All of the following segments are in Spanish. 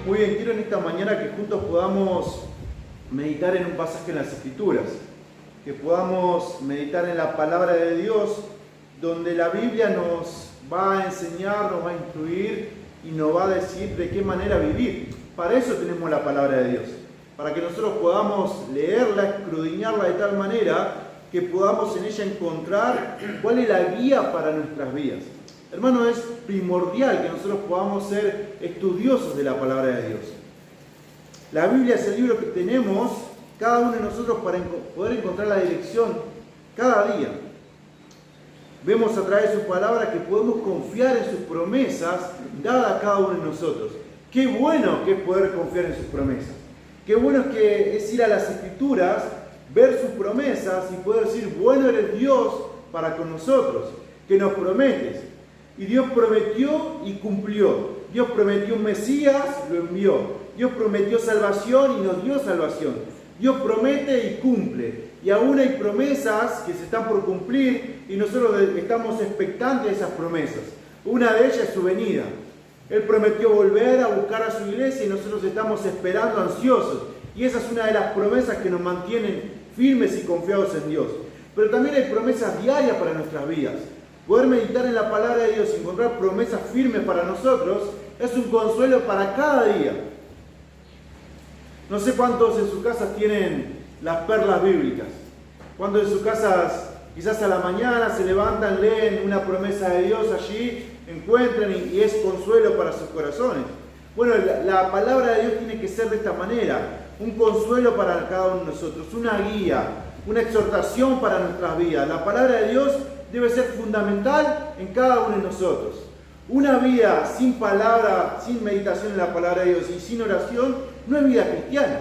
Muy bien, quiero en esta mañana que juntos podamos meditar en un pasaje en las Escrituras, que podamos meditar en la palabra de Dios, donde la Biblia nos va a enseñar, nos va a instruir y nos va a decir de qué manera vivir. Para eso tenemos la palabra de Dios, para que nosotros podamos leerla, escudriñarla de tal manera que podamos en ella encontrar cuál es la guía para nuestras vidas. Hermano, es primordial que nosotros podamos ser estudiosos de la palabra de Dios. La Biblia es el libro que tenemos cada uno de nosotros para poder encontrar la dirección cada día. Vemos a través de su palabra que podemos confiar en sus promesas dadas a cada uno de nosotros. Qué bueno que es poder confiar en sus promesas. Qué bueno que es ir a las Escrituras, ver sus promesas y poder decir, bueno eres Dios para con nosotros, que nos prometes. Y Dios prometió y cumplió. Dios prometió un Mesías, lo envió. Dios prometió salvación y nos dio salvación. Dios promete y cumple. Y aún hay promesas que se están por cumplir y nosotros estamos expectantes de esas promesas. Una de ellas es su venida. Él prometió volver a buscar a su iglesia y nosotros estamos esperando ansiosos. Y esa es una de las promesas que nos mantienen firmes y confiados en Dios. Pero también hay promesas diarias para nuestras vidas. Poder meditar en la palabra de Dios y encontrar promesas firmes para nosotros es un consuelo para cada día. No sé cuántos en sus casas tienen las perlas bíblicas. Cuántos en sus casas, quizás a la mañana, se levantan, leen una promesa de Dios allí, encuentran y es consuelo para sus corazones. Bueno, la palabra de Dios tiene que ser de esta manera. Un consuelo para cada uno de nosotros, una guía, una exhortación para nuestras vidas. La palabra de Dios debe ser fundamental en cada uno de nosotros. Una vida sin palabra, sin meditación en la palabra de Dios y sin oración, no es vida cristiana.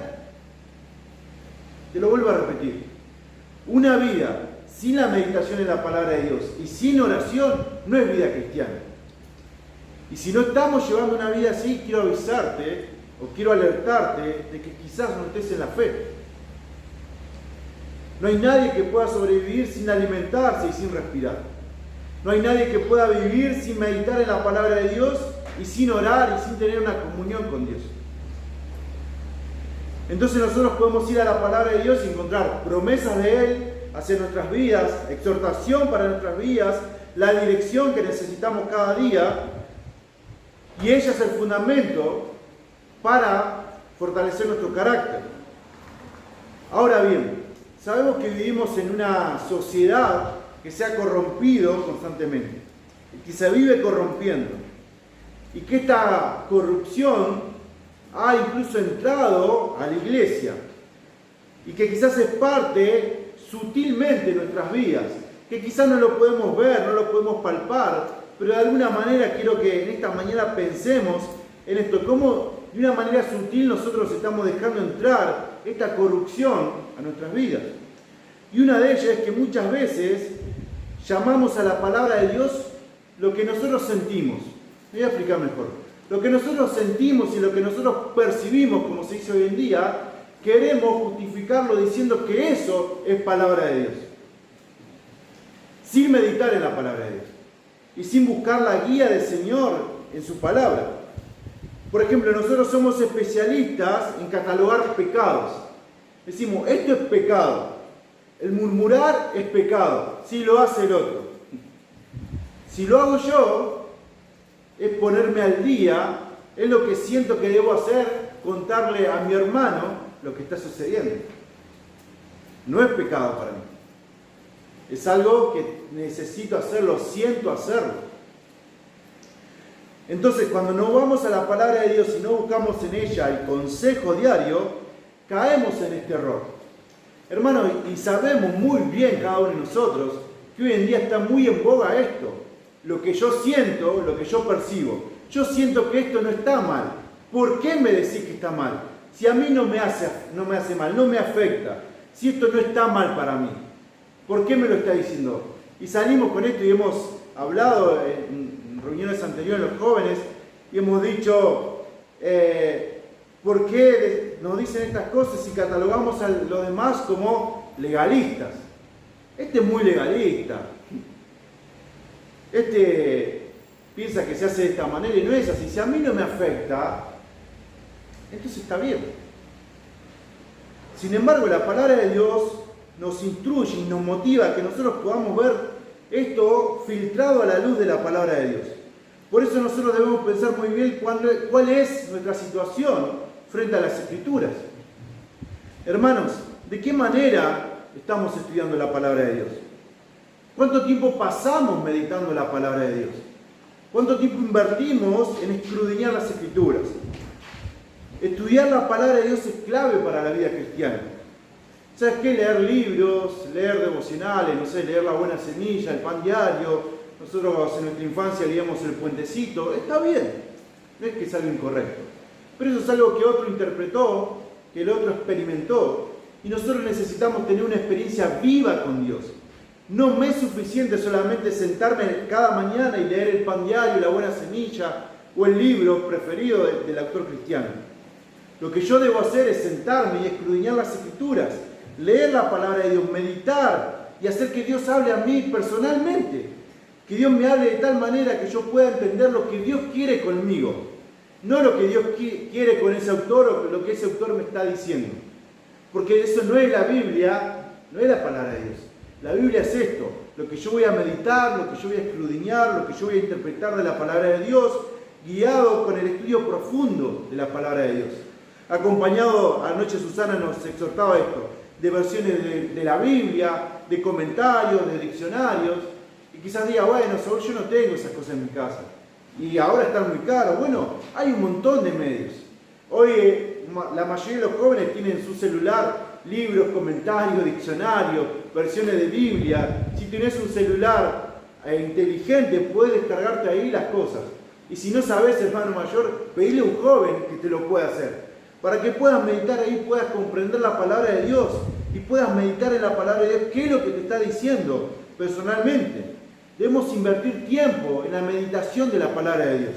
Te lo vuelvo a repetir. Una vida sin la meditación en la palabra de Dios y sin oración, no es vida cristiana. Y si no estamos llevando una vida así, quiero avisarte o quiero alertarte de que quizás no estés en la fe. No hay nadie que pueda sobrevivir sin alimentarse y sin respirar. No hay nadie que pueda vivir sin meditar en la palabra de Dios y sin orar y sin tener una comunión con Dios. Entonces nosotros podemos ir a la palabra de Dios y encontrar promesas de Él hacia nuestras vidas, exhortación para nuestras vidas, la dirección que necesitamos cada día, y ella es el fundamento para fortalecer nuestro carácter. Ahora bien, sabemos que vivimos en una sociedad que se ha corrompido constantemente, y que se vive corrompiendo, y que esta corrupción ha incluso entrado a la iglesia, y que quizás es parte sutilmente de nuestras vidas, que quizás no lo podemos ver, no lo podemos palpar, pero de alguna manera quiero que en esta mañana pensemos en esto, cómo de una manera sutil nosotros estamos dejando entrar esta corrupción a nuestras vidas. Y una de ellas es que muchas veces llamamos a la palabra de Dios lo que nosotros sentimos. Me voy a explicar mejor. Lo que nosotros sentimos y lo que nosotros percibimos, como se dice hoy en día, queremos justificarlo diciendo que eso es palabra de Dios. Sin meditar en la palabra de Dios. Y sin buscar la guía del Señor en su palabra. Por ejemplo, nosotros somos especialistas en catalogar pecados. Decimos, esto es pecado. El murmurar es pecado, si lo hace el otro. Si lo hago yo, es ponerme al día, es lo que siento que debo hacer, contarle a mi hermano lo que está sucediendo. No es pecado para mí. Es algo que necesito hacerlo, siento hacerlo. Entonces, cuando no vamos a la palabra de Dios y no buscamos en ella el consejo diario, caemos en este error. Hermanos, y sabemos muy bien cada uno de nosotros que hoy en día está muy en boga esto. Lo que yo siento, lo que yo percibo. Yo siento que esto no está mal. ¿Por qué me decís que está mal? Si a mí no me hace mal, no me afecta. Si esto no está mal para mí. ¿Por qué me lo está diciendo? Y salimos con esto y hemos hablado en reuniones anteriores los jóvenes y hemos dicho... ¿por qué nos dicen estas cosas y catalogamos a los demás como legalistas? Este es muy legalista. Este piensa que se hace de esta manera y no es así. Si a mí no me afecta, entonces está bien. Sin embargo, la palabra de Dios nos instruye y nos motiva a que nosotros podamos ver esto filtrado a la luz de la palabra de Dios. Por eso nosotros debemos pensar muy bien cuál es nuestra situación frente a las Escrituras. Hermanos, ¿de qué manera estamos estudiando la palabra de Dios? ¿Cuánto tiempo pasamos meditando la palabra de Dios? ¿Cuánto tiempo invertimos en escudriñar las Escrituras? Estudiar la palabra de Dios es clave para la vida cristiana. ¿Sabes qué? Leer libros, leer devocionales, no sé, leer La Buena Semilla, el Pan Diario. Nosotros en nuestra infancia leíamos El Puentecito. Está bien, no es que es algo incorrecto. Pero eso es algo que otro interpretó, que el otro experimentó. Y nosotros necesitamos tener una experiencia viva con Dios. No me es suficiente solamente sentarme cada mañana y leer el Pan Diario, La Buena Semilla o el libro preferido del autor cristiano. Lo que yo debo hacer es sentarme y escudriñar las Escrituras, leer la palabra de Dios, meditar y hacer que Dios hable a mí personalmente. Que Dios me hable de tal manera que yo pueda entender lo que Dios quiere conmigo. No lo que Dios quiere con ese autor o lo que ese autor me está diciendo. Porque eso no es la Biblia, no es la palabra de Dios. La Biblia es esto, lo que yo voy a meditar, lo que yo voy a escudriñar, lo que yo voy a interpretar de la palabra de Dios, guiado con el estudio profundo de la palabra de Dios. Acompañado, anoche Susana nos exhortaba esto, de versiones de la Biblia, de comentarios, de diccionarios, y quizás diga, bueno, Saúl, yo no tengo esas cosas en mi casa, y ahora están muy caros. Bueno, hay un montón de medios. Hoy la mayoría de los jóvenes tienen en su celular libros, comentarios, diccionarios, versiones de Biblia. Si tienes un celular inteligente, puedes descargarte ahí las cosas. Y si no sabes, hermano mayor, pedile a un joven que te lo pueda hacer. Para que puedas meditar ahí, puedas comprender la palabra de Dios y puedas meditar en la palabra de Dios, qué es lo que te está diciendo personalmente. Debemos invertir tiempo en la meditación de la palabra de Dios.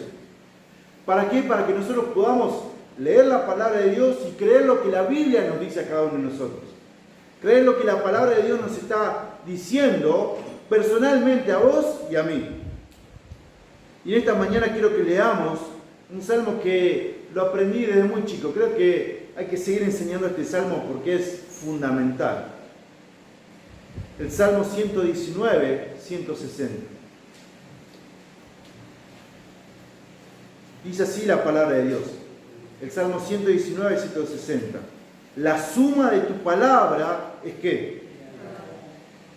¿Para qué? Para que nosotros podamos leer la palabra de Dios y creer lo que la Biblia nos dice a cada uno de nosotros. Creer lo que la palabra de Dios nos está diciendo personalmente a vos y a mí. Y en esta mañana quiero que leamos un salmo que lo aprendí desde muy chico. Creo que hay que seguir enseñando este salmo porque es fundamental. El Salmo 119, 160. Dice así la palabra de Dios. El Salmo 119, 160. La suma de tu palabra es ¿qué?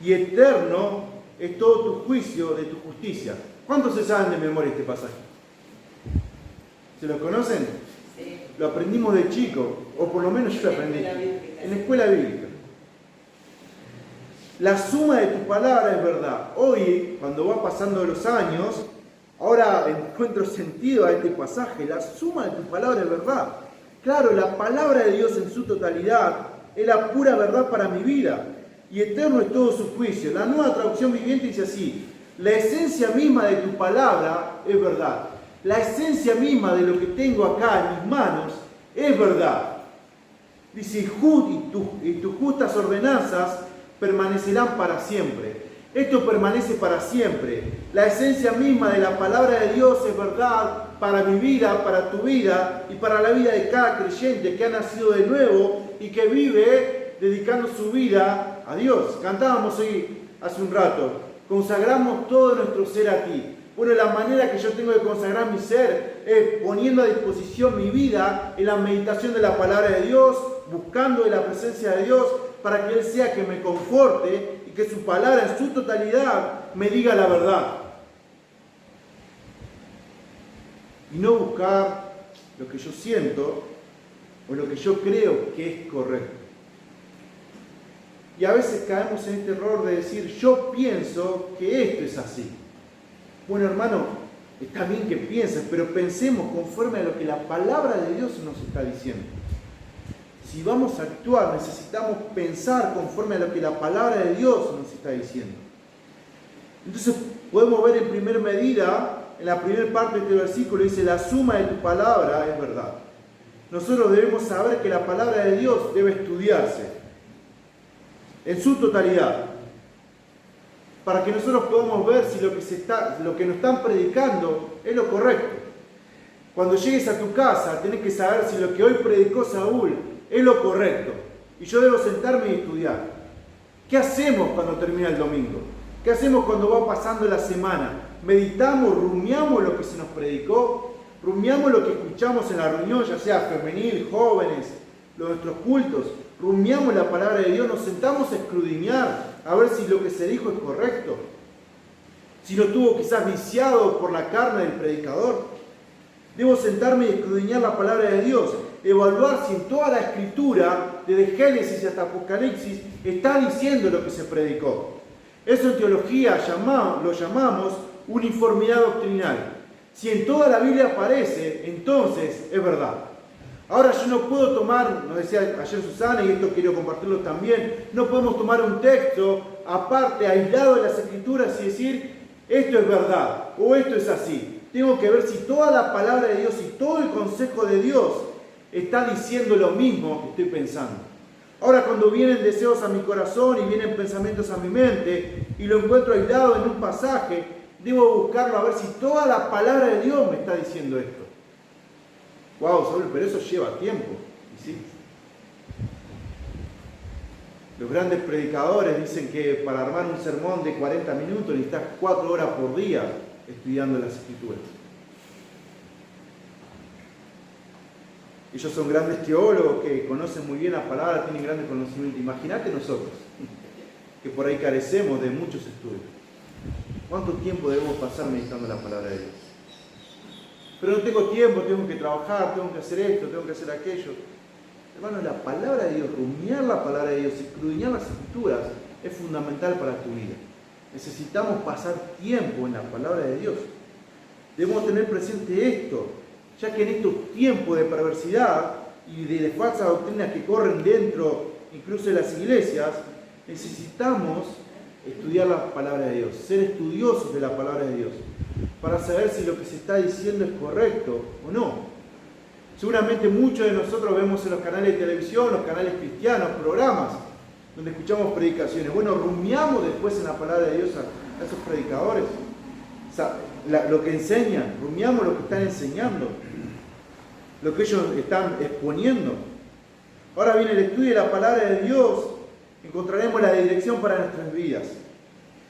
Y eterno es todo tu juicio de tu justicia. ¿Cuántos se saben de memoria este pasaje? ¿Se lo conocen? Sí. Lo aprendimos de chico, o por lo menos yo lo aprendí en la escuela bíblica. La suma de tu palabra es verdad. Hoy, cuando va pasando los años, ahora encuentro sentido a este pasaje. La suma de tu palabra es verdad. Claro, la palabra de Dios en su totalidad es la pura verdad para mi vida. Y eterno es todo su juicio. La Nueva Traducción Viviente dice así: la esencia misma de tu palabra es verdad. La esencia misma de lo que tengo acá en mis manos es verdad. Dice, y tus justas ordenanzas permanecerán para siempre. Esto permanece para siempre. La esencia misma de la palabra de Dios es verdad para mi vida, para tu vida y para la vida de cada creyente que ha nacido de nuevo y que vive dedicando su vida a Dios. Cantábamos hoy hace un rato, consagramos todo nuestro ser a ti. Bueno, la manera que yo tengo de consagrar mi ser es poniendo a disposición mi vida en la meditación de la palabra de Dios, buscando de la presencia de Dios para que Él sea que me conforte y que su palabra en su totalidad me diga la verdad. Y no buscar lo que yo siento o lo que yo creo que es correcto. Y a veces caemos en este error de decir, yo pienso que esto es así. Bueno, hermano, está bien que pienses, pero pensemos conforme a lo que la palabra de Dios nos está diciendo. Si vamos a actuar, necesitamos pensar conforme a lo que la palabra de Dios nos está diciendo. Entonces, podemos ver en primera medida, en la primera parte de este versículo, dice, la suma de tu palabra es verdad. Nosotros debemos saber que la palabra de Dios debe estudiarse en su totalidad, para que nosotros podamos ver si lo que nos están predicando es lo correcto. Cuando llegues a tu casa, tenés que saber si lo que hoy predicó Saúl es lo correcto. Y yo debo sentarme y estudiar. ¿Qué hacemos cuando termina el domingo? ¿Qué hacemos cuando va pasando la semana? ¿Meditamos, rumiamos lo que se nos predicó? ¿Rumiamos lo que escuchamos en la reunión, ya sea femenil, jóvenes, nuestros cultos? ¿Rumiamos la palabra de Dios? ¿Nos sentamos a escudriñar a ver si lo que se dijo es correcto? Si no estuvo quizás viciado por la carne del predicador. Debo sentarme y escudriñar la palabra de Dios, evaluar si en toda la escritura, desde Génesis hasta Apocalipsis, está diciendo lo que se predicó. Eso en teología lo llamamos uniformidad doctrinal. Si en toda la Biblia aparece, entonces es verdad. Ahora yo no puedo tomar, nos decía ayer Susana, y esto quiero compartirlo también, no podemos tomar un texto aparte, aislado de las escrituras y decir, esto es verdad o esto es así. Tengo que ver si toda la palabra de Dios y todo el consejo de Dios está diciendo lo mismo que estoy pensando. Ahora cuando vienen deseos a mi corazón y vienen pensamientos a mi mente y lo encuentro aislado en un pasaje, debo buscarlo a ver si toda la palabra de Dios me está diciendo esto. Wow, Saúl, pero eso lleva tiempo. ¿Y sí? Los grandes predicadores dicen que para armar un sermón de 40 minutos necesitas 4 horas por día estudiando las escrituras. Ellos son grandes teólogos que conocen muy bien la palabra, tienen grandes conocimientos. Imagínate nosotros, que por ahí carecemos de muchos estudios. ¿Cuánto tiempo debemos pasar meditando la palabra de Dios? Pero no tengo tiempo, tengo que trabajar, tengo que hacer esto, tengo que hacer aquello. Hermano, la palabra de Dios, rumiar la palabra de Dios, escudriñar las escrituras, es fundamental para tu vida. Necesitamos pasar tiempo en la palabra de Dios. Debemos tener presente esto, ya que en estos tiempos de perversidad y de falsas doctrinas que corren dentro, incluso de las iglesias, necesitamos estudiar la palabra de Dios, ser estudiosos de la palabra de Dios, para saber si lo que se está diciendo es correcto o no. Seguramente muchos de nosotros vemos en los canales de televisión, los canales cristianos, programas donde escuchamos predicaciones. Bueno, rumiamos después en la palabra de Dios a esos predicadores. O sea, lo que enseñan, rumiamos lo que están enseñando, lo que ellos están exponiendo. Ahora viene el estudio de la palabra de Dios, encontraremos la dirección para nuestras vidas.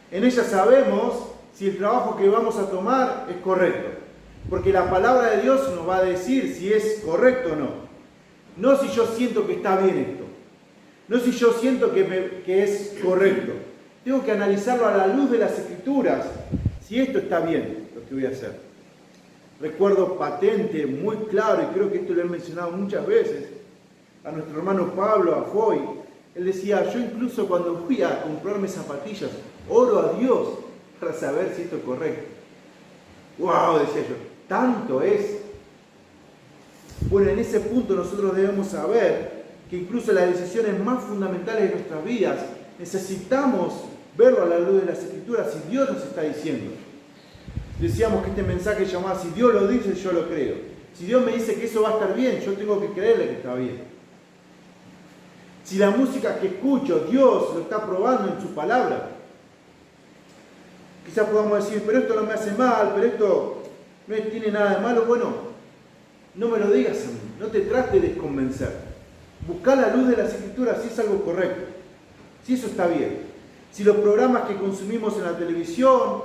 En ella sabemos si el trabajo que vamos a tomar es correcto, porque la palabra de Dios nos va a decir si es correcto o no. No si yo siento que está bien esto, no si yo siento que es correcto. Tengo que analizarlo a la luz de las Escrituras, si esto está bien, lo que voy a hacer. Recuerdo patente, muy claro, y creo que esto lo he mencionado muchas veces, a nuestro hermano Pablo, a Foy. Él decía, yo incluso cuando fui a comprarme zapatillas, oro a Dios para saber si esto es correcto. ¡Wow! Decía yo, tanto es. Bueno, en ese punto nosotros debemos saber que incluso las decisiones más fundamentales de nuestras vidas necesitamos verlo a la luz de las Escrituras si Dios nos está diciendo. Decíamos que este mensaje llamaba, si Dios lo dice, yo lo creo. Si Dios me dice que eso va a estar bien, yo tengo que creerle que está bien. Si la música que escucho, Dios lo está probando en su palabra. Quizás podamos decir, pero esto no me hace mal, pero esto no tiene nada de malo. Bueno, no me lo digas a mí, no te trates de convencer. Busca la luz de las Escrituras si es algo correcto, si eso está bien. Si los programas que consumimos en la televisión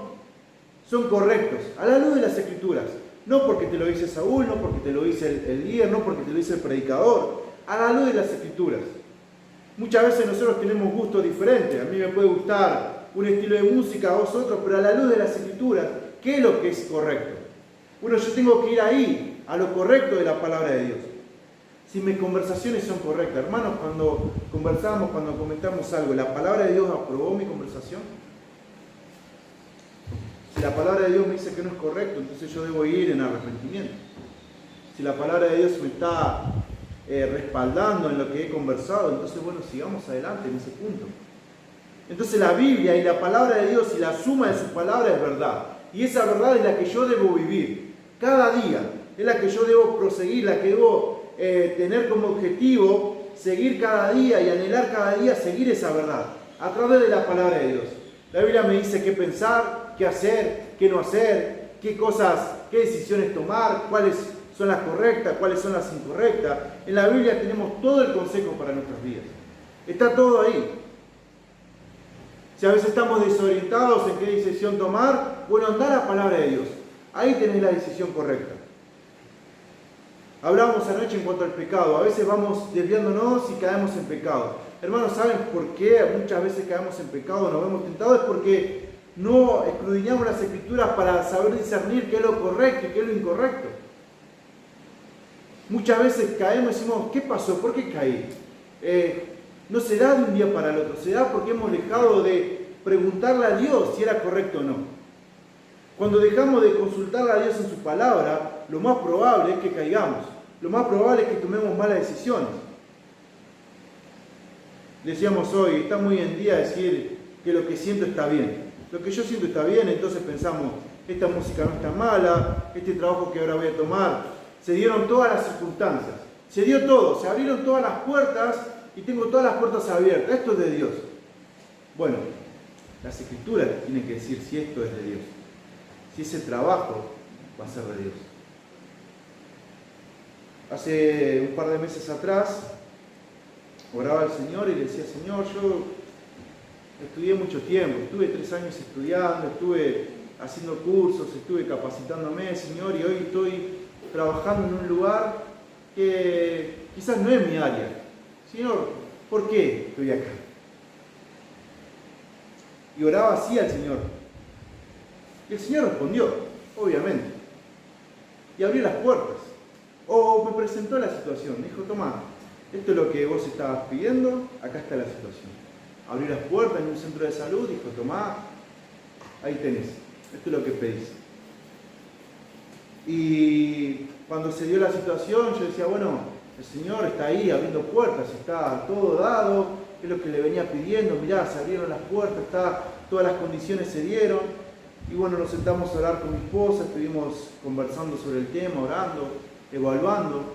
son correctos, a la luz de las Escrituras. No porque te lo dice Saúl, no porque te lo dice el líder, no porque te lo dice el predicador. A la luz de las Escrituras. Muchas veces nosotros tenemos gustos diferentes. A mí me puede gustar un estilo de música, a vosotros, pero a la luz de las Escrituras, ¿qué es lo que es correcto? Bueno, yo tengo que ir ahí, a lo correcto de la palabra de Dios. Si mis conversaciones son correctas. Hermanos, cuando conversamos, cuando comentamos algo, ¿la palabra de Dios aprobó mi conversación? Si la palabra de Dios me dice que no es correcto, entonces yo debo ir en arrepentimiento. Si la palabra de Dios me está respaldando en lo que he conversado, entonces bueno, sigamos adelante en ese punto. Entonces la Biblia y la palabra de Dios y la suma de sus palabras es verdad. Y esa verdad es la que yo debo vivir cada día, es la que yo debo proseguir, la que debo tener como objetivo, seguir cada día y anhelar cada día seguir esa verdad a través de la palabra de Dios. La Biblia me dice qué pensar, qué hacer, qué no hacer, qué cosas, qué decisiones tomar, cuáles son las correctas, cuáles son las incorrectas. En la Biblia tenemos todo el consejo para nuestras vidas. Está todo ahí. Si a veces estamos desorientados en qué decisión tomar, bueno, anda a la palabra de Dios. Ahí tenés la decisión correcta. Hablábamos anoche en cuanto al pecado. A veces vamos desviándonos y caemos en pecado. Hermanos, ¿saben por qué muchas veces caemos en pecado, nos vemos tentados? Es porque no escudriñamos las Escrituras para saber discernir qué es lo correcto y qué es lo incorrecto. Muchas veces caemos y decimos, ¿qué pasó? ¿Por qué caí? No se da de un día para el otro, se da porque hemos dejado de preguntarle a Dios si era correcto o no. Cuando dejamos de consultarle a Dios en su palabra, lo más probable es que caigamos, lo más probable es que tomemos malas decisiones. Decíamos hoy, está muy en día decir que lo que siento está bien. Lo que yo siento está bien, entonces pensamos, esta música no está mala, este trabajo que ahora voy a tomar. Se dieron todas las circunstancias, se dio todo, se abrieron todas las puertas y tengo todas las puertas abiertas. Esto es de Dios. Bueno, las Escrituras tienen que decir si esto es de Dios. Si ese trabajo va a ser de Dios. Hace un par de meses atrás, oraba al Señor y le decía, Señor, yo estudié mucho tiempo, estuve 3 años estudiando, estuve haciendo cursos, estuve capacitándome, Señor, y hoy estoy trabajando en un lugar que quizás no es mi área. Señor, ¿por qué estoy acá? Y oraba así al Señor. Y el Señor respondió, obviamente. Y abrió las puertas. O me presentó la situación. Me dijo, toma, esto es lo que vos estabas pidiendo, acá está la situación. Abrió las puertas en un centro de salud, dijo, tomá, ahí tenés, esto es lo que pedís. Y cuando se dio la situación, yo decía, bueno, el Señor está ahí abriendo puertas, está todo dado, es lo que le venía pidiendo, mirá, se abrieron las puertas, todas las condiciones se dieron. Y bueno, nos sentamos a orar con mi esposa, estuvimos conversando sobre el tema, orando, evaluando.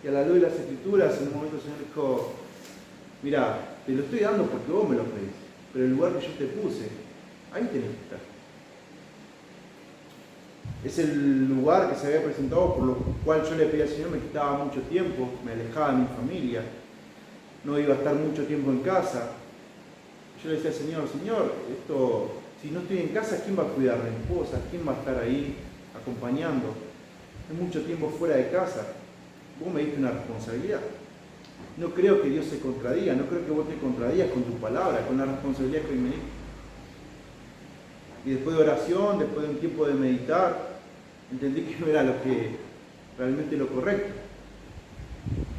Y a la luz de las Escrituras, en un momento el Señor dijo, mirá, te lo estoy dando porque vos me lo pedís, pero el lugar que yo te puse, ahí tenés que estar. Es el lugar que se había presentado por lo cual yo le pedí al Señor, me quitaba mucho tiempo, me alejaba de mi familia, no iba a estar mucho tiempo en casa. Yo le decía al Señor, Señor, esto, si no estoy en casa, ¿quién va a cuidar a mi esposa? ¿Quién va a estar ahí acompañando? Es mucho tiempo fuera de casa. Vos me diste una responsabilidad. No creo que Dios se contradiga, no creo que vos te contradigas con tu palabra, con la responsabilidad que hoy me diste. Y después de oración, después de un tiempo de meditar, entendí que no era realmente lo correcto.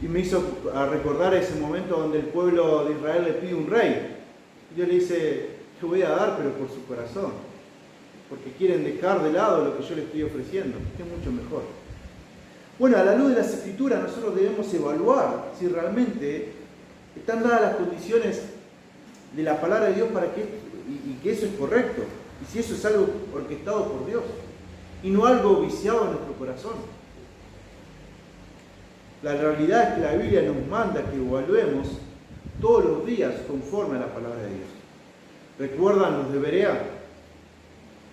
Y me hizo recordar ese momento donde el pueblo de Israel le pide un rey. Y Dios le dice, te voy a dar, pero por su corazón. Porque quieren dejar de lado lo que yo les estoy ofreciendo, que es mucho mejor. Bueno, a la luz de las Escrituras nosotros debemos evaluar si realmente están dadas las condiciones de la palabra de Dios para que eso es correcto. Y si eso es algo orquestado por Dios y no algo viciado en nuestro corazón. La realidad es que la Biblia nos manda que evaluemos todos los días conforme a la palabra de Dios. ¿Recuerdan los de Berea?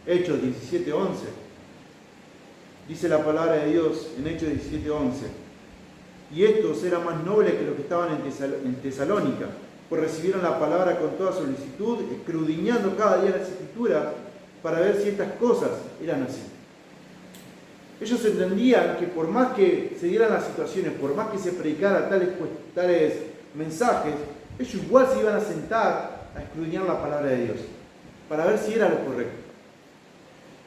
Hechos 17:11. Dice la palabra de Dios en Hechos 17:11. Y estos eran más nobles que los que estaban en Tesalónica, pues recibieron la palabra con toda solicitud, escudriñando cada día las Escrituras para ver si estas cosas eran así. Ellos entendían que por más que se dieran las situaciones, por más que se predicara tales mensajes, ellos igual se iban a sentar a escudriñar la palabra de Dios, para ver si era lo correcto.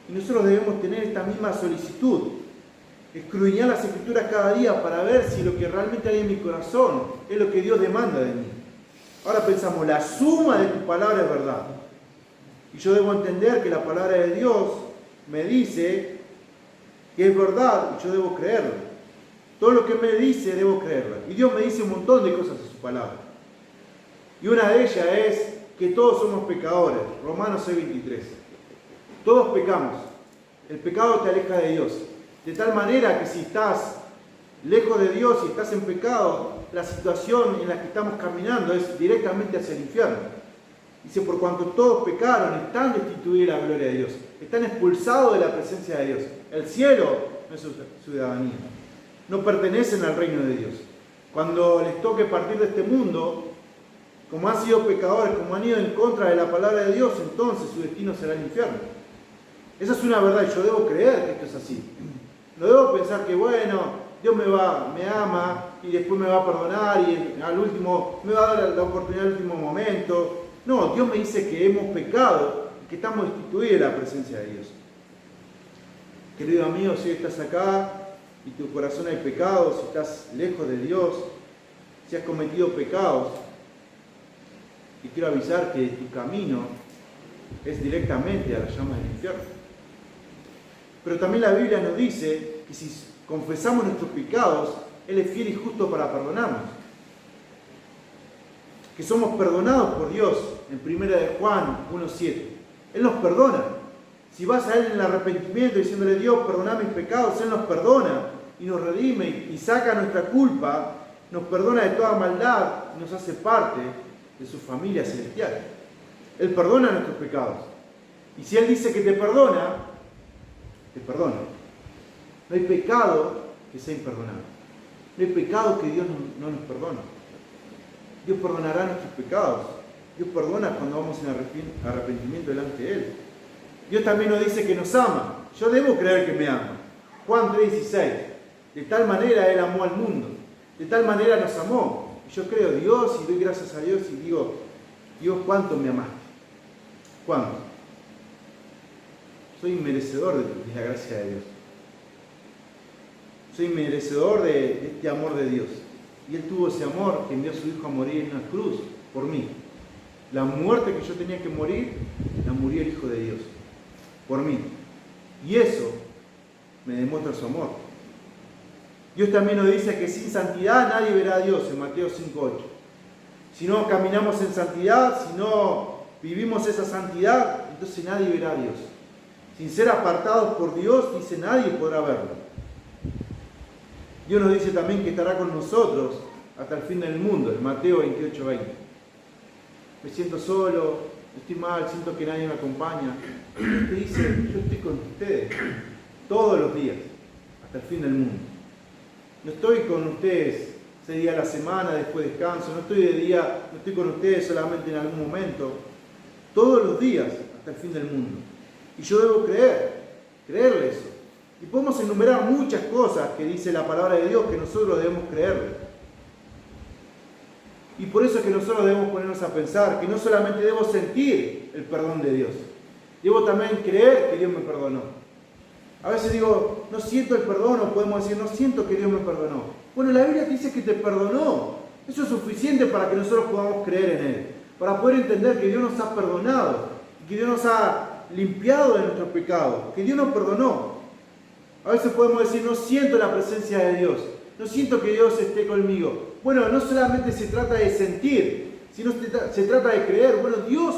Y nosotros debemos tener esta misma solicitud, escudriñar las Escrituras cada día para ver si lo que realmente hay en mi corazón es lo que Dios demanda de mí. Ahora pensamos, la suma de tu palabra es verdad. Y yo debo entender que la palabra de Dios me dice que es verdad y yo debo creerlo. Todo lo que me dice debo creerlo. Y Dios me dice un montón de cosas en su palabra. Y una de ellas es que todos somos pecadores. Romanos 6:23. Todos pecamos. El pecado te aleja de Dios. De tal manera que si estás lejos de Dios y estás en pecado, la situación en la que estamos caminando es directamente hacia el infierno. Dice, por cuanto todos pecaron, están destituidos de la gloria de Dios. están expulsados de la presencia de Dios. El cielo no es su ciudadanía. No pertenecen al reino de Dios. Cuando les toque partir de este mundo, como han sido pecadores, como han ido en contra de la palabra de Dios, entonces su destino será el infierno. Esa es una verdad y yo debo creer que esto es así. No debo pensar que, bueno, Dios me ama y después me va a perdonar y al último me va a dar la oportunidad al último momento. No, Dios me dice que hemos pecado y que estamos destituidos de la presencia de Dios. Querido amigo, si hoy estás acá y tu corazón hay pecado, si estás lejos de Dios, si has cometido pecados, y quiero avisar que tu camino es directamente a las llamas del infierno. Pero también la Biblia nos dice que si confesamos nuestros pecados, Él es fiel y justo para perdonarnos. Que somos perdonados por Dios en 1 de Juan 1:7. Él nos perdona. Si vas a Él en el arrepentimiento diciéndole, Dios, perdona mis pecados, Él nos perdona y nos redime y saca nuestra culpa, nos perdona de toda maldad y nos hace parte de su familia celestial. Él perdona nuestros pecados. Y si Él dice que te perdona, te perdona. No hay pecado que sea imperdonable. No hay pecado que Dios no nos perdone. Dios perdonará nuestros pecados. Dios perdona cuando vamos en arrepentimiento delante de Él. Dios también nos dice que nos ama. Yo debo creer que me ama. Juan 3:16. De tal manera Él amó al mundo. De tal manera nos amó. Y yo creo Dios y doy gracias a Dios y digo, Dios, ¿cuánto me amaste? ¿Cuánto? Soy merecedor de la gracia de Dios. Soy merecedor de este amor de Dios. Y Él tuvo ese amor que envió a su Hijo a morir en una cruz por mí. La muerte que yo tenía que morir, la murió el Hijo de Dios. Por mí. Y eso me demuestra su amor. Dios también nos dice que sin santidad nadie verá a Dios en Mateo 5:8. Si no caminamos en santidad, si no vivimos esa santidad, entonces nadie verá a Dios. Sin ser apartados por Dios, dice, nadie podrá verlo. Dios nos dice también que estará con nosotros hasta el fin del mundo, en Mateo 28:20. Me siento solo, estoy mal, siento que nadie me acompaña. Dios te dice, yo estoy con ustedes todos los días, hasta el fin del mundo. No estoy con ustedes 6 días a la semana, después descanso, no estoy con ustedes solamente en algún momento, todos los días, hasta el fin del mundo. Y yo debo creerle eso. Y podemos enumerar muchas cosas que dice la palabra de Dios que nosotros debemos creerle. Y por eso es que nosotros debemos ponernos a pensar que no solamente debo sentir el perdón de Dios, debo también creer que Dios me perdonó. A veces digo, no siento el perdón, o podemos decir, no siento que Dios me perdonó. Bueno, la Biblia dice que te perdonó. Eso es suficiente para que nosotros podamos creer en Él, para poder entender que Dios nos ha perdonado, que Dios nos ha limpiado de nuestros pecados, que Dios nos perdonó. A veces podemos decir, no siento la presencia de Dios, no siento que Dios esté conmigo. Bueno, no solamente se trata de sentir, sino se trata de creer. Bueno, Dios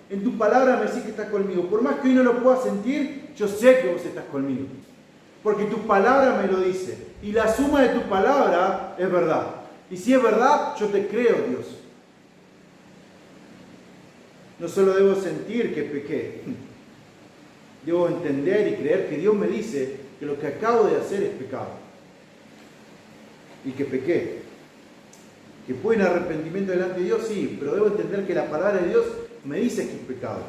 en tu palabra me dice que estás conmigo. Por más que hoy no lo pueda sentir, yo sé que vos estás conmigo. Porque tu palabra me lo dice. Y la suma de tu palabra es verdad. Y si es verdad, yo te creo, Dios. No solo debo sentir que pequé, debo entender y creer que Dios me dice que lo que acabo de hacer es pecado. Y que pequé. Que puedo ir en arrepentimiento delante de Dios, sí, pero debo entender que la palabra de Dios me dice que es pecado.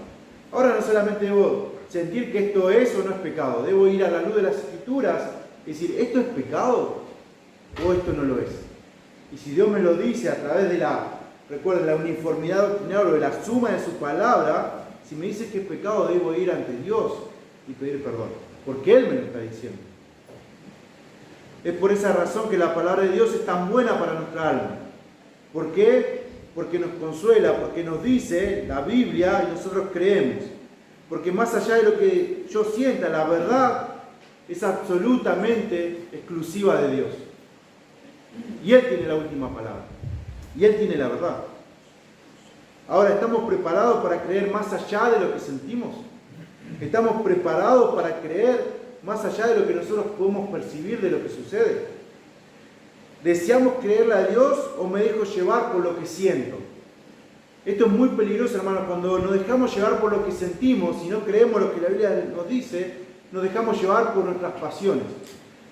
Ahora no solamente debo sentir que esto es o no es pecado, debo ir a la luz de las Escrituras y decir, ¿esto es pecado o esto no lo es? Y si Dios me lo dice a través de recuerden, la uniformidad doctrinal o de la suma de su palabra, si me dice que es pecado, debo ir ante Dios y pedir perdón, porque Él me lo está diciendo. Es por esa razón que la palabra de Dios es tan buena para nuestra alma. ¿Por qué? Porque nos consuela, porque nos dice la Biblia y nosotros creemos. Porque más allá de lo que yo sienta, la verdad es absolutamente exclusiva de Dios. Y Él tiene la última palabra. Y Él tiene la verdad. Ahora, ¿estamos preparados para creer más allá de lo que sentimos? ¿Estamos preparados para creer más allá de lo que nosotros podemos percibir de lo que sucede? ¿Deseamos creerle a Dios o me dejo llevar por lo que siento? Esto es muy peligroso, hermanos, cuando nos dejamos llevar por lo que sentimos y no creemos lo que la Biblia nos dice, nos dejamos llevar por nuestras pasiones.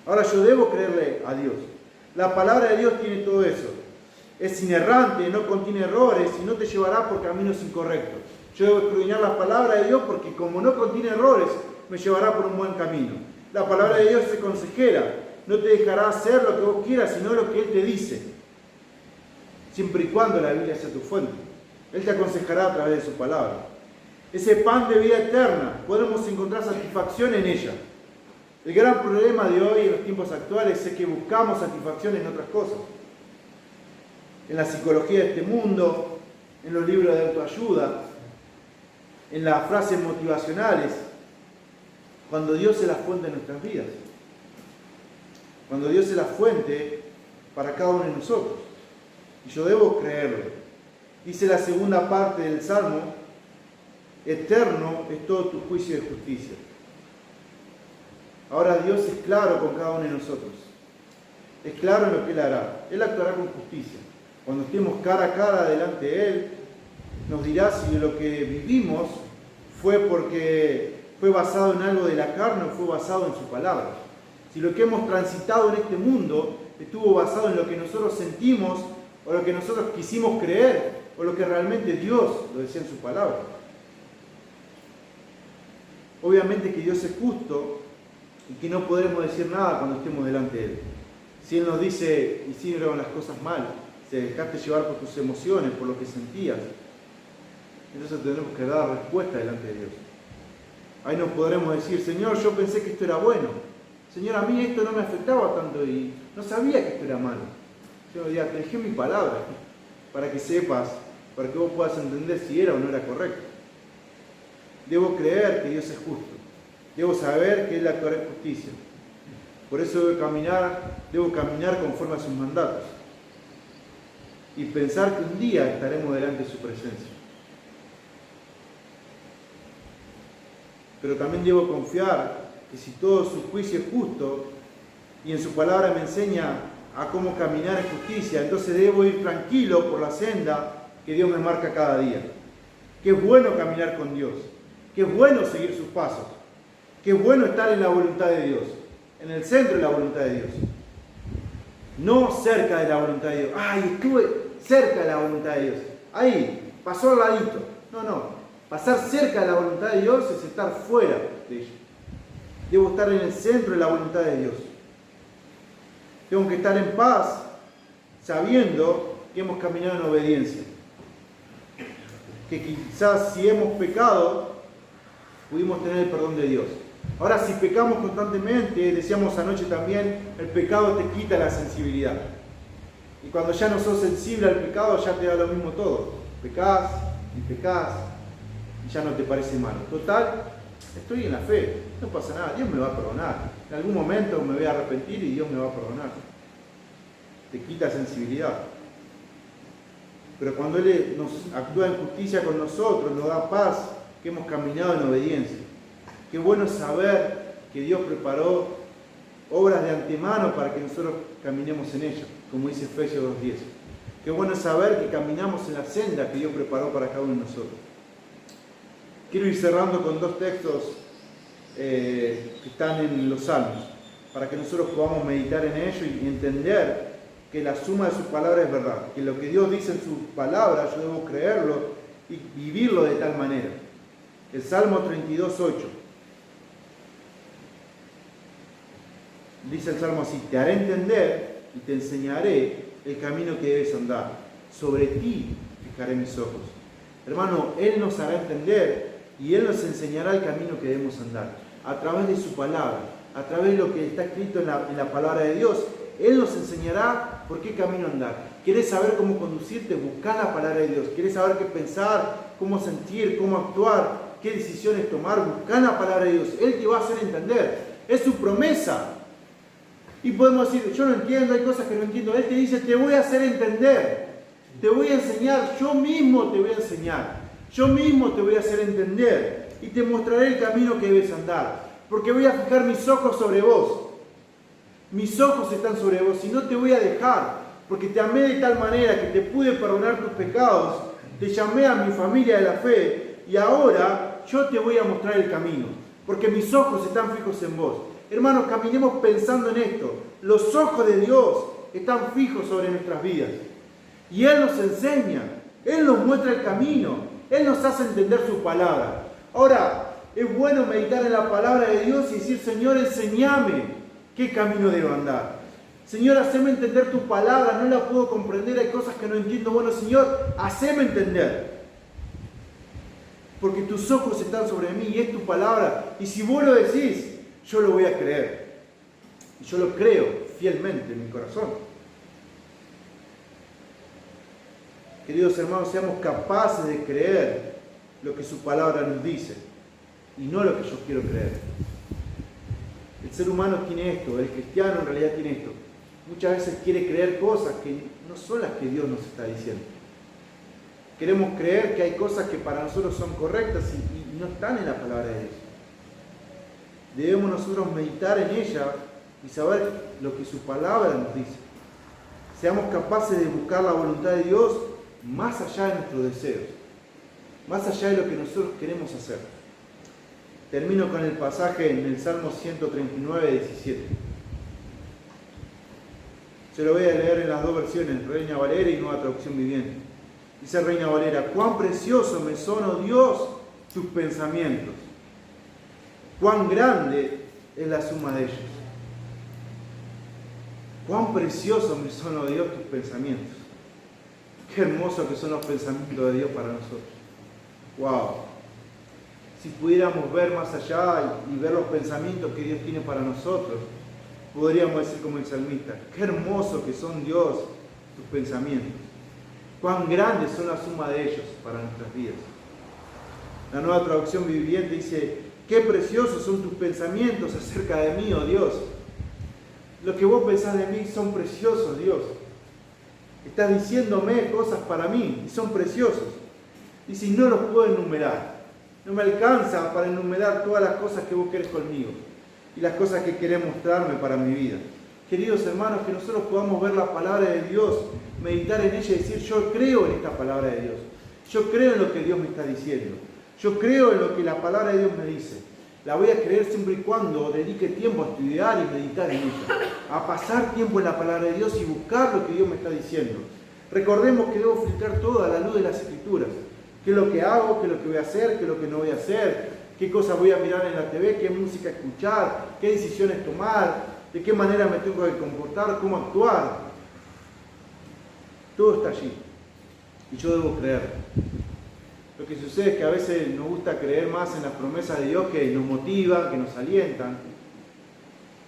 Ahora yo debo creerle a Dios. La palabra de Dios tiene todo eso. Es inerrante, no contiene errores y no te llevará por caminos incorrectos. Yo debo escudriñar la palabra de Dios porque como no contiene errores, me llevará por un buen camino. La palabra de Dios es consejera. No te dejará hacer lo que vos quieras, sino lo que Él te dice. Siempre y cuando la Biblia sea tu fuente. Él te aconsejará a través de su palabra. Ese pan de vida eterna, podemos encontrar satisfacción en ella. El gran problema de hoy en los tiempos actuales es que buscamos satisfacción en otras cosas. En la psicología de este mundo, en los libros de autoayuda, en las frases motivacionales, cuando Dios es la fuente de nuestras vidas. Cuando Dios es la fuente para cada uno de nosotros. Y yo debo creerlo. Dice la segunda parte del Salmo, eterno es todo tu juicio de justicia. Ahora Dios es claro con cada uno de nosotros. Es claro en lo que Él hará. Él actuará con justicia. Cuando estemos cara a cara delante de Él, nos dirá si lo que vivimos fue porque fue basado en algo de la carne o fue basado en su palabra. Si lo que hemos transitado en este mundo estuvo basado en lo que nosotros sentimos o lo que nosotros quisimos creer o lo que realmente Dios lo decía en su palabra. Obviamente que Dios es justo y que no podremos decir nada cuando estemos delante de Él. Si Él nos dice, hicieron las cosas mal, te dejaste llevar por tus emociones, por lo que sentías, entonces tenemos que dar respuesta delante de Dios. Ahí nos podremos decir, Señor, yo pensé que esto era bueno. Señor, a mí esto no me afectaba tanto y no sabía que esto era malo. Señor, ya te dejé mi palabra para que sepas, para que vos puedas entender si era o no era correcto. Debo creer que Dios es justo. Debo saber que Él actuará en justicia. Por eso debo caminar conforme a sus mandatos. Y pensar que un día estaremos delante de su presencia. Pero también debo confiar que si todo su juicio es justo y en su palabra me enseña a cómo caminar en justicia, entonces debo ir tranquilo por la senda que Dios me marca cada día. Que es bueno caminar con Dios, que es bueno seguir sus pasos, que es bueno estar en la voluntad de Dios, en el centro de la voluntad de Dios. No cerca de la voluntad de Dios. ¡Ay, estuve cerca de la voluntad de Dios! Ahí, pasó al ladito. No. Pasar cerca de la voluntad de Dios es estar fuera de ella. Debo estar en el centro de la voluntad de Dios. Tengo que estar en paz, sabiendo que hemos caminado en obediencia. Que quizás si hemos pecado, pudimos tener el perdón de Dios. Ahora, si pecamos constantemente, decíamos anoche también, el pecado te quita la sensibilidad. Y cuando ya no sos sensible al pecado, ya te da lo mismo todo. Pecás y ya no te parece malo. Total, estoy en la fe, no pasa nada, Dios me va a perdonar. En algún momento me voy a arrepentir y Dios me va a perdonar. Te quita sensibilidad. Pero cuando Él nos actúa en justicia con nosotros, nos da paz, que hemos caminado en obediencia. Qué bueno saber que Dios preparó obras de antemano para que nosotros caminemos en ellas, como dice Efesios 2:10. Qué bueno saber que caminamos en la senda que Dios preparó para cada uno de nosotros. Quiero ir cerrando con dos textos que están en los Salmos, para que nosotros podamos meditar en ellos y entender que la suma de su palabra es verdad, que lo que Dios dice en su palabra yo debo creerlo y vivirlo de tal manera. El Salmo 32:8 dice el Salmo así: te haré entender y te enseñaré el camino que debes andar, sobre ti fijaré mis ojos. Hermano, Él nos hará entender y Él nos enseñará el camino que debemos andar, a través de su palabra, a través de lo que está escrito en la palabra de Dios. Él nos enseñará por qué camino andar. ¿Quieres saber cómo conducirte? Busca la palabra de Dios. ¿Quieres saber qué pensar, cómo sentir, cómo actuar, qué decisiones tomar? Busca la palabra de Dios. Él te va a hacer entender. Es su promesa. Y podemos decir, yo no entiendo, hay cosas que no entiendo. Él te dice, te voy a hacer entender. Te voy a enseñar, yo mismo te voy a enseñar. Yo mismo te voy a hacer entender. Y te mostraré el camino que debes andar. Porque voy a fijar mis ojos sobre vos. Mis ojos están sobre vos y no te voy a dejar, porque te amé de tal manera que te pude perdonar tus pecados te llamé a mi familia de la fe y ahora yo te voy a mostrar el camino, porque mis ojos están fijos en vos. Hermanos, caminemos pensando en esto. Los ojos de Dios están fijos sobre nuestras vidas. Y Él nos enseña, Él nos muestra el camino, Él nos hace entender su palabra. Ahora, es bueno meditar en la palabra de Dios y decir, Señor, enséñame qué camino debo andar. Señor, haceme entender tu palabra, no la puedo comprender, hay cosas que no entiendo. Bueno, Señor, haceme entender. Porque tus ojos están sobre mí y es tu palabra. Y si vos lo decís, yo lo voy a creer. Y yo lo creo fielmente en mi corazón. Queridos hermanos, seamos capaces de creer lo que su palabra nos dice y no lo que yo quiero creer. El ser humano tiene esto, el cristiano en realidad tiene esto. Muchas veces quiere creer cosas que no son las que Dios nos está diciendo. Queremos creer que hay cosas que para nosotros son correctas y no están en la palabra de Dios. Debemos nosotros meditar en ella y saber lo que su palabra nos dice. Seamos capaces de buscar la voluntad de Dios más allá de nuestros deseos, más allá de lo que nosotros queremos hacer. Termino con el pasaje en el Salmo 139, 17. Se lo voy a leer en las dos versiones, Reina Valera y Nueva Traducción Viviente. Dice Reina Valera: cuán precioso me son, oh Dios, tus pensamientos. Cuán grande es la suma de ellos. Cuán precioso me son, oh Dios, tus pensamientos. Qué hermoso que son los pensamientos de Dios para nosotros. ¡Wow! Si pudiéramos ver más allá y ver los pensamientos que Dios tiene para nosotros, podríamos decir como el salmista: qué hermoso que son, Dios, tus pensamientos. Cuán grandes son la suma de ellos para nuestras vidas. La Nueva Traducción Viviente dice: qué preciosos son tus pensamientos acerca de mí, oh Dios. Lo que vos pensás de mí son preciosos, Dios. Estás diciéndome cosas para mí y son preciosos. Y si no los puedo enumerar, no me alcanza para enumerar todas las cosas que vos querés conmigo y las cosas que querés mostrarme para mi vida. Queridos hermanos, que nosotros podamos ver la palabra de Dios, meditar en ella y decir: yo creo en esta palabra de Dios. Yo creo en lo que Dios me está diciendo. Yo creo en lo que la palabra de Dios me dice. La voy a creer siempre y cuando dedique tiempo a estudiar y meditar en ella, a pasar tiempo en la palabra de Dios y buscar lo que Dios me está diciendo. Recordemos que debo filtrar todo a la luz de las Escrituras. ¿Qué es lo que hago? ¿Qué es lo que voy a hacer? ¿Qué es lo que no voy a hacer? ¿Qué cosas voy a mirar en la TV? ¿Qué música escuchar? ¿Qué decisiones tomar? ¿De qué manera me tengo que comportar? ¿Cómo actuar? Todo está allí. Y yo debo creer. Lo que sucede es que a veces nos gusta creer más en las promesas de Dios que nos motivan, que nos alientan.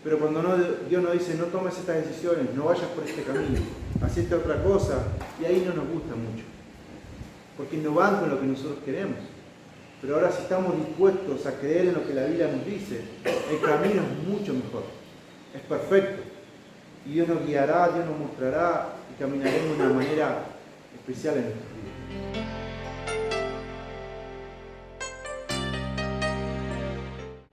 Pero cuando Dios nos dice: no tomes estas decisiones, no vayas por este camino, haz esta otra cosa, y ahí no nos gusta mucho. Porque no van con lo que nosotros queremos. Pero ahora, si estamos dispuestos a creer en lo que la Biblia nos dice, el camino es mucho mejor. Es perfecto. Y Dios nos guiará, Dios nos mostrará y caminaremos de una manera especial en nuestra vida.